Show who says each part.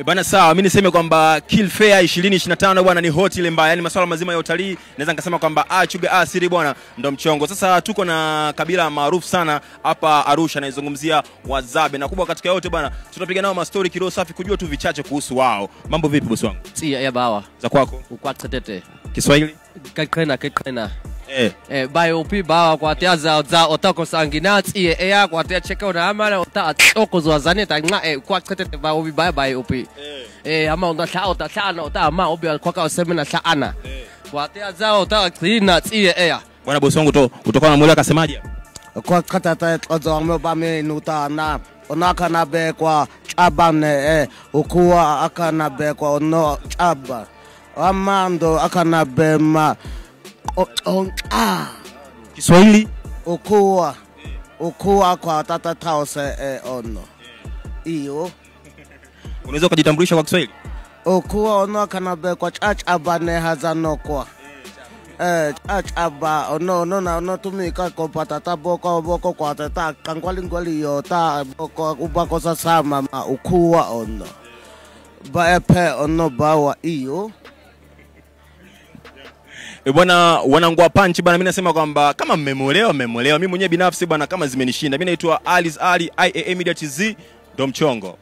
Speaker 1: Bwana sawa, mimi niseme kwamba Kill Fair 2025 bwana ni hot ile mbaya. Yaani masuala mazima ya utalii naweza nikasema kwamba Chuga Asili bwana ndo mchongo. Sasa tuko na kabila maarufu sana hapa Arusha, naizungumzia Wazabe. Na kubwa katika yote bwana, tutapiga nao mastori kidogo safi kujua tu vichache kuhusu wao. Mambo vipi bosi wangu?
Speaker 2: Ya bawa.
Speaker 1: Za kwako?
Speaker 2: Ukwatete.
Speaker 1: Kiswahili?
Speaker 2: Kaina. Bayo upi bawa kwa tia za otako sanginati ya kwa tia cheka na amala ota oko zo zaneta nga kwa tete ba ubi bayo upi ama onda cha ota sana ota ama ubi kwa ka semena sana kwa tia za ota clean ya
Speaker 1: bwana bosi wangu to kutoka na mwele akasemaje
Speaker 3: kwa katata ozo mba me nuta na onaka na be kwa chabane ukuwa akana be kwa ono chaba amando akana be ma
Speaker 1: Kiswahili?
Speaker 3: Ukuwa kwa tata tause ono. Iyo.
Speaker 1: Unaweza kujitambulisha kwa Kiswahili?
Speaker 3: Ukuwa ono kanabe kwa chachaba ne hazano kwa. Chachaba ono tumika kwa patata boko kwa tata kangwali yota boko ubako sasama ma ukuwa ono. Baepe ono bawa iyo.
Speaker 1: Bwana wanangua punch bwana, mimi nasema kwamba kama mmemolewa. Mimi mwenyewe binafsi bwana kama zimenishinda. Mimi naitwa Alice Ali IAA Media TZ ndo mchongo.